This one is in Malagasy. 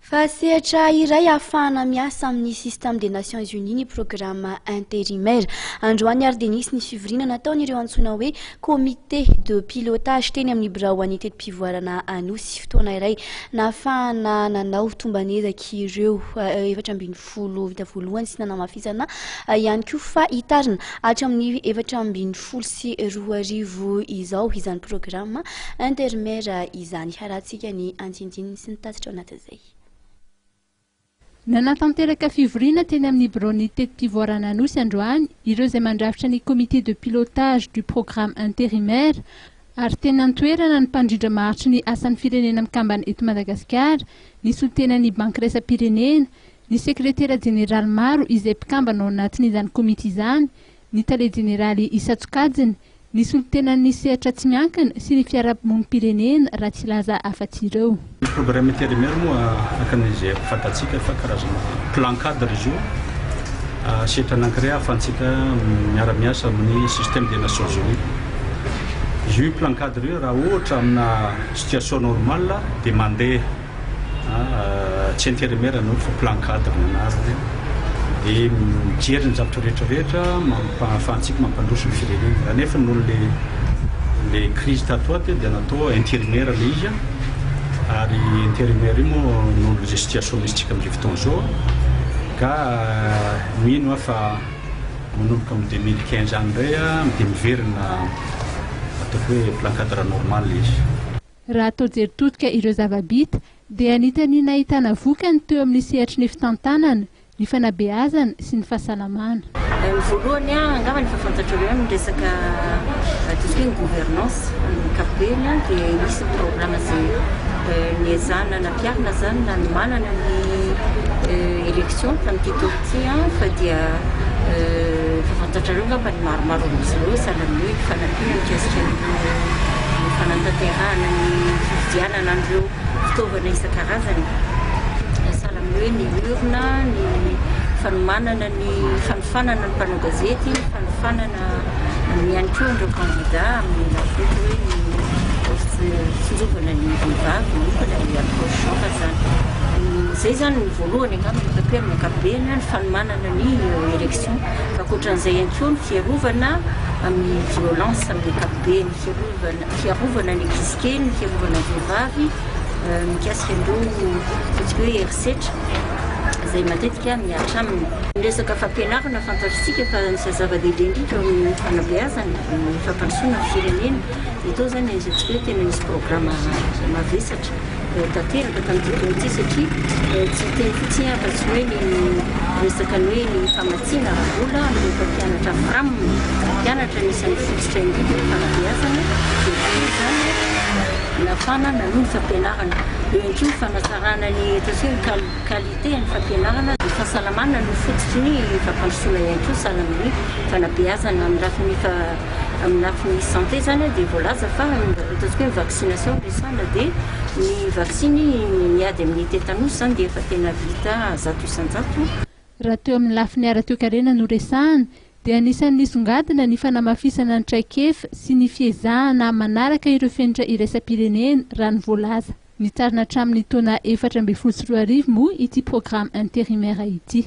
Fa sehatra iray ahafahana miasa amin'ny système des Nations Unies ny programme intérimaire. Androany ary Denis ny fivirina nataon'ireo antsoina hoe comité de pilotage teny amin'ny birao an'ny tetim-pivoarana Anosy fotoana iray nahafahana nanao tomban'ezaka ireo 750 vita voalohany sy nanamafisana ihany koa fa hitarina hatramin'ny 750 sy 2 izao izany programme intérimaire izany. Harantsika ny antsindiny sy ny tasitra ao anatin'izay. Nanatanteraka fivorina teny amin'ny birao tetim-pivoarana Anosy androany ireo izay mandrafitra ny comité de pilotage du programme intérimaire ary tena nitoerana ny mpandrindra maharitry ny asan'ny firenena mikambana eto Madagasikara, ny solitenan'ny banky raisam-pirenena, ny sekretera jeneraly maro izay mpikambana ao anatin'izany komite izany, ny tale jeneraly Issa Tsokajiny, ny solitenan'ny sehatra tsy miankina sy ny fiarahamonimpirenena raha tsy laza afa-tsy ireo. Programme intérimaire moa akan'izay fantatsika fa karazana plan cadre izy io sehatra anankiray ahafahantsika miara-miasa amin'ny système des Nations Unies. Izy io plan cadre io raha ohatra amina situation normale dia mandeha tsy intérimaire no fa plan cadre nanarany dia mijery ny zavatra rehetrarehetra ahafahantsika mampandroso ny firenena. Raha nefa noho le crise tatoaty dia natao intérimaire le izy ary intérimaire io moa noho le situation misy tsika amin'izay fotoana izao ka mino fa manomboka amin'ny 2015 any indray dia miverina ataoko hoe plan cadre normal izy. Raha atao jery-totika ireo zava-bita dia anitan'ny nahitana vokany teo amin'ny sehatry ny fitantanana, ny fanabeazana sy ny fahasalamana. Voalohany angamba ny fahafantatrareo amin'ny resaka ny gouvernance ankapobeny dia misy programme izay niezahana nampiarina zany na manana ny élection tamin'ity taoty fa dia fahafantatrareo angamba ny maromaro amin'izao sahalan'ny hoe fanampiana mikasika ny fanantanterahana ny fividianana an'ireo fitaovana isan-karazany. Sahala hoe ny urna, ny fanomanana ny fanofanana ny mpanao gazety, ny fanofanana ny ihany koa ireo candidat amin'ny lafety hoe ny firovana ny vehivavy nokana ny approche zany. Izay zany ny voalohany angamba ny papierina ankapobeny ny fanomanana ny élection. Fa ankoatran'izay ihany koa ny fiarovana amin'ny violence amin'ny ankapobeny, fiarovana ny ankizy kely, ny fiarovana ny vehivavy mikasika ireo ataontsika hoe herisetra izay matetika miaritra aminy. Ny resaka fampianarana fantatritsika fa ny zava-dehibe indrindra amin'ny fanabeazana ny fampandrosoana ny firenena. Itao zany azatsika hoe tena misy programme mavesatra tanteraka tamin'ity komité satria tsy teny fotsiny fa tsy hoe ny resaka ny hoe ny famatsiana vola amin'ny mpampianatra framiny mpianatra nisan'ny fototra indrindra ny fanabeazana dia zany nafana nanohy fampianarana. Eo ihany koa fanasarana ny ataontsika hoe qualité ny fampianarana dia fahasalamana no fototry ny fampandrosoana ihany koa sahala amin'ny fanabeazana amin'ny lafiny santé zany dia voalaza fa ataontsika hoe vaccination resana dia ny vacciny miady amin'ny tétanos zany dia efa tena vita zato isan-jato. Raha teo amin'ny lafiny ara-toe-karena no resahana dia anisan'ny nisongadina ny fanamafisana ny traikefa sy ny fiezahana manaraka ireo fenitra iraisam-pirenena raha ny voalaza. Nitarina hatramin'ny taona 2012 moa ity programme intérimaire ity.